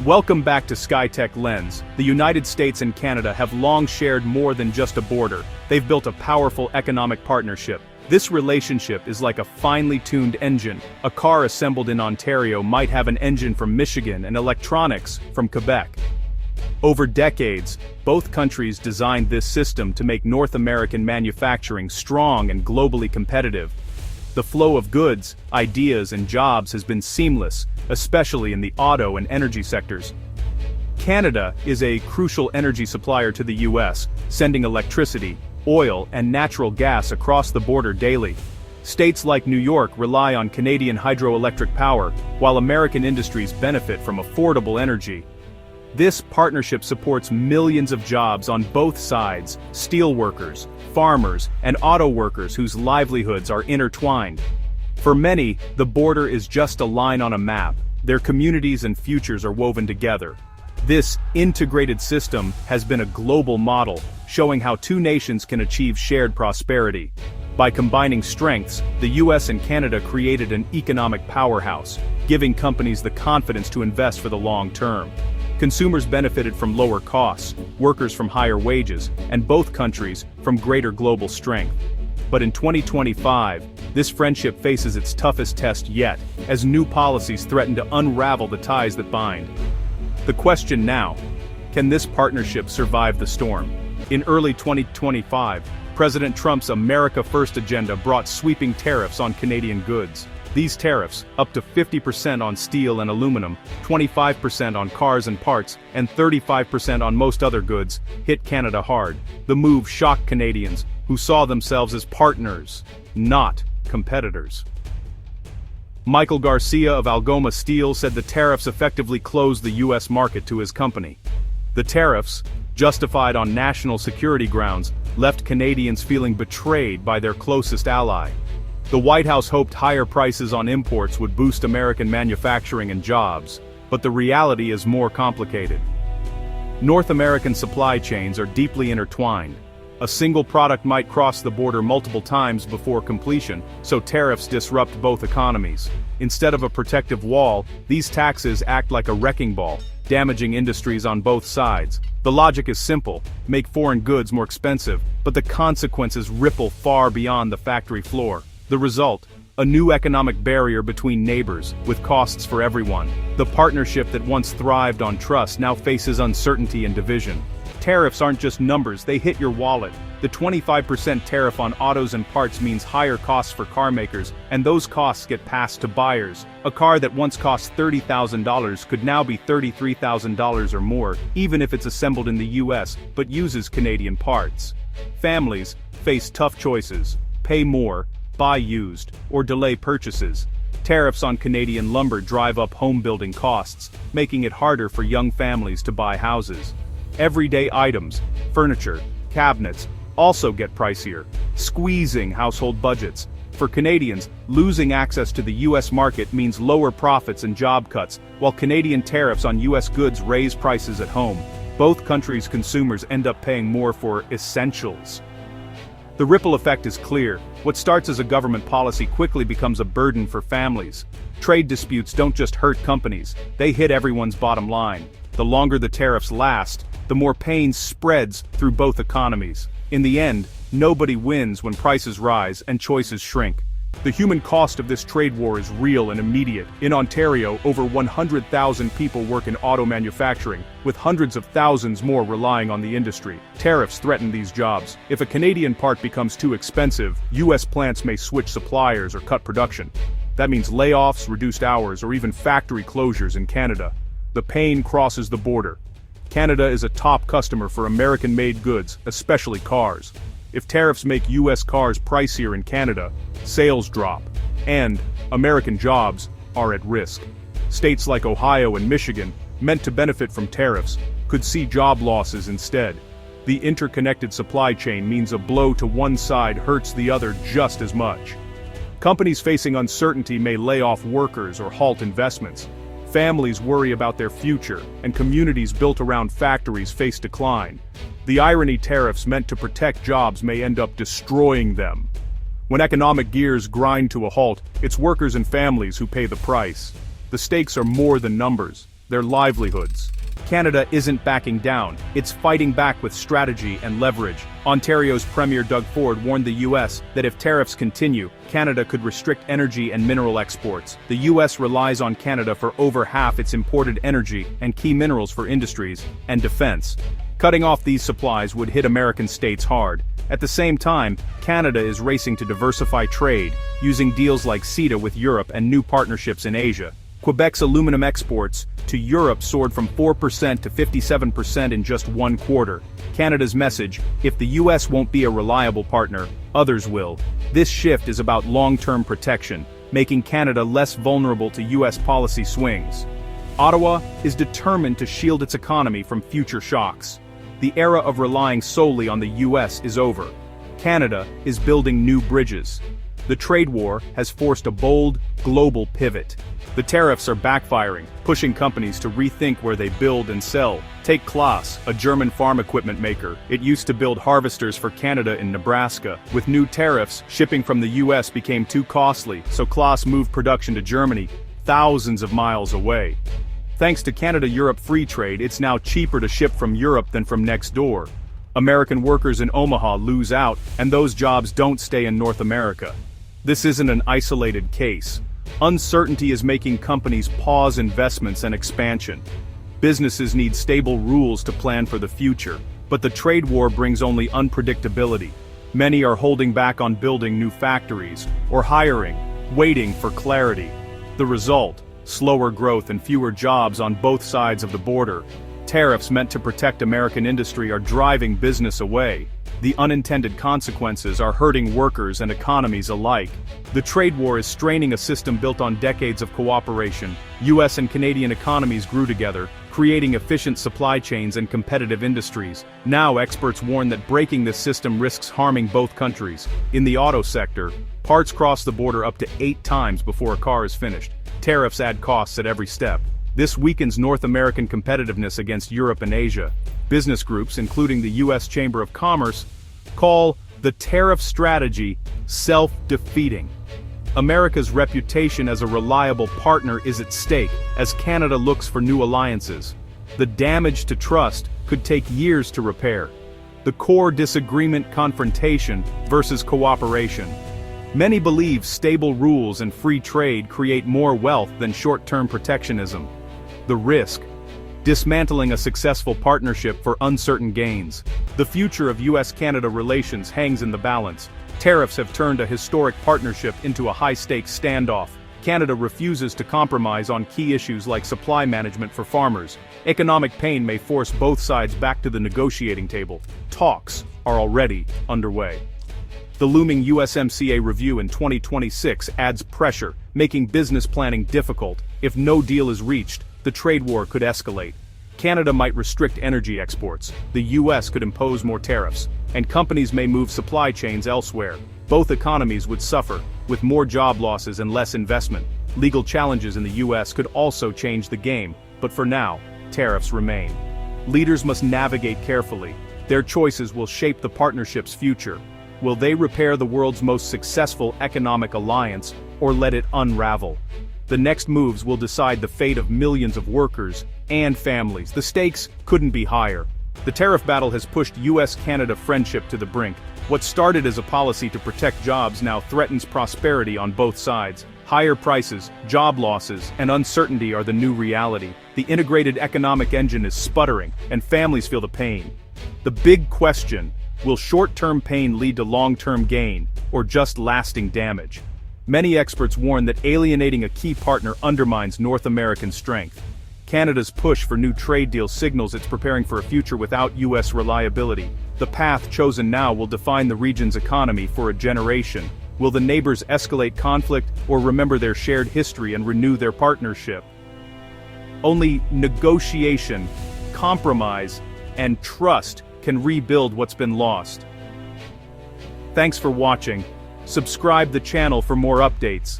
Welcome back to Skytech-Lens. The United States and Canada have long shared more than just a border. They've built a powerful economic partnership. This relationship is like a finely tuned engine. A car assembled in Ontario might have an engine from Michigan and electronics from Quebec. Over decades, both countries designed this system to make North American manufacturing strong and globally competitive. The flow of goods, ideas, and jobs has been seamless, especially in the auto and energy sectors. Canada is a crucial energy supplier to the US, sending electricity, oil, and natural gas across the border daily. States like New York rely on Canadian hydroelectric power, while American industries benefit from affordable energy. This partnership supports millions of jobs on both sides: steelworkers, farmers, and auto workers whose livelihoods are intertwined. For many, the border is just a line on a map. Their communities and futures are woven together. This integrated system has been a global model, showing how two nations can achieve shared prosperity. By combining strengths, the US and Canada created an economic powerhouse, giving companies the confidence to invest for the long term. Consumers benefited from lower costs, workers from higher wages, and both countries from greater global strength. But in 2025, this friendship faces its toughest test yet, as new policies threaten to unravel the ties that bind. The question now: can this partnership survive the storm? In early 2025, President Trump's America First agenda brought sweeping tariffs on Canadian goods. These tariffs, up to 50% on steel and aluminum, 25% on cars and parts, and 35% on most other goods, hit Canada hard. The move shocked Canadians, who saw themselves as partners, not competitors. Michael Garcia of Algoma Steel said the tariffs effectively closed the U.S. market to his company. The tariffs, justified on national security grounds, left Canadians feeling betrayed by their closest ally. The White House hoped higher prices on imports would boost American manufacturing and jobs, but the reality is more complicated. North American supply chains are deeply intertwined. A single product might cross the border multiple times before completion, so tariffs disrupt both economies. Instead of a protective wall, these taxes act like a wrecking ball, damaging industries on both sides. The logic is simple: make foreign goods more expensive, but the consequences ripple far beyond the factory floor. The result: a new economic barrier between neighbors, with costs for everyone. The partnership that once thrived on trust now faces uncertainty and division. Tariffs aren't just numbers, they hit your wallet. The 25% tariff on autos and parts means higher costs for car makers, and those costs get passed to buyers. A car that once cost $30,000 could now be $33,000 or more, even if it's assembled in the US, but uses Canadian parts. Families face tough choices: pay more, buy used, or delay purchases. Tariffs on Canadian lumber drive up home building costs, making it harder for young families to buy houses. Everyday items, furniture, cabinets, also get pricier, squeezing household budgets. For Canadians, losing access to the US market means lower profits and job cuts, while Canadian tariffs on US goods raise prices at home. Both countries' consumers end up paying more for essentials. The ripple effect is clear. What starts as a government policy quickly becomes a burden for families. Trade disputes don't just hurt companies, they hit everyone's bottom line. The longer the tariffs last, the more pain spreads through both economies. In the end, nobody wins when prices rise and choices shrink. The human cost of this trade war is real and immediate. In Ontario, over 100,000 people work in auto manufacturing, with hundreds of thousands more relying on the industry. Tariffs threaten these jobs. If a Canadian part becomes too expensive, US plants may switch suppliers or cut production. That means layoffs, reduced hours, or even factory closures in Canada. The pain crosses the border. Canada is a top customer for American-made goods, especially cars. If tariffs make US cars pricier in Canada, sales drop, and American jobs are at risk. States like Ohio and Michigan, meant to benefit from tariffs, could see job losses instead. The interconnected supply chain means a blow to one side hurts the other just as much. Companies facing uncertainty may lay off workers or halt investments. Families worry about their future, and communities built around factories face decline. The irony: tariffs meant to protect jobs may end up destroying them. When economic gears grind to a halt, it's workers and families who pay the price. The stakes are more than numbers. their livelihoods. Canada isn't backing down, it's fighting back with strategy and leverage. Ontario's Premier Doug Ford warned the US that if tariffs continue, Canada could restrict energy and mineral exports. The US relies on Canada for over half its imported energy and key minerals for industries and defense. Cutting off these supplies would hit American states hard. At the same time, Canada is racing to diversify trade, using deals like CETA with Europe and new partnerships in Asia. Quebec's aluminum exports to Europe soared from 4% to 57% in just 1 quarter. Canada's message: if the US won't be a reliable partner, others will. This shift is about long-term protection, making Canada less vulnerable to US policy swings. Ottawa is determined to shield its economy from future shocks. The era of relying solely on the US is over. Canada is building new bridges. The trade war has forced a bold, global pivot. The tariffs are backfiring, pushing companies to rethink where they build and sell. Take Claas, a German farm equipment maker. It used to build harvesters for Canada in Nebraska. With new tariffs, shipping from the US became too costly, so Claas moved production to Germany, thousands of miles away. Thanks to Canada-Europe free trade, it's now cheaper to ship from Europe than from next door. American workers in Omaha lose out, and those jobs don't stay in North America. This isn't an isolated case. Uncertainty is making companies pause investments and expansion. Businesses need stable rules to plan for the future, but the trade war brings only unpredictability. Many are holding back on building new factories or hiring, waiting for clarity. The result: slower growth and fewer jobs on both sides of the border. Tariffs meant to protect American industry are driving business away. The unintended consequences are hurting workers and economies alike. The trade war is straining a system built on decades of cooperation. US and Canadian economies grew together, creating efficient supply chains and competitive industries. Now experts warn that breaking this system risks harming both countries. In the auto sector, parts cross the border up to 8 times before a car is finished. Tariffs add costs at every step. This weakens North American competitiveness against Europe and Asia. Business groups, including the US Chamber of Commerce, call the tariff strategy self-defeating. America's reputation as a reliable partner is at stake as Canada looks for new alliances. The damage to trust could take years to repair. The core disagreement: confrontation versus cooperation. Many believe stable rules and free trade create more wealth than short-term protectionism. The risk: dismantling a successful partnership for uncertain gains. The future of US-Canada relations hangs in the balance. Tariffs have turned a historic partnership into a high-stakes standoff. Canada refuses to compromise on key issues like supply management for farmers. Economic pain may force both sides back to the negotiating table. Talks are already underway. The looming USMCA review in 2026 adds pressure, making business planning difficult. If no deal is reached, the trade war could escalate. Canada might restrict energy exports, the US could impose more tariffs, and companies may move supply chains elsewhere. Both economies would suffer, with more job losses and less investment. Legal challenges in the US could also change the game, but for now, tariffs remain. Leaders must navigate carefully. Their choices will shape the partnership's future. Will they repair the world's most successful economic alliance, or let it unravel? The next moves will decide the fate of millions of workers and families. The stakes couldn't be higher. The tariff battle has pushed US-Canada friendship to the brink. What started as a policy to protect jobs now threatens prosperity on both sides. Higher prices, job losses, and uncertainty are the new reality. The integrated economic engine is sputtering, and families feel the pain. The big question: will short-term pain lead to long-term gain, or just lasting damage? Many experts warn that alienating a key partner undermines North American strength. Canada's push for new trade deals signals it's preparing for a future without US reliability. The path chosen now will define the region's economy for a generation. Will the neighbors escalate conflict, or remember their shared history and renew their partnership? Only negotiation, compromise, and trust can rebuild what's been lost. Thanks for watching. Subscribe the channel for more updates.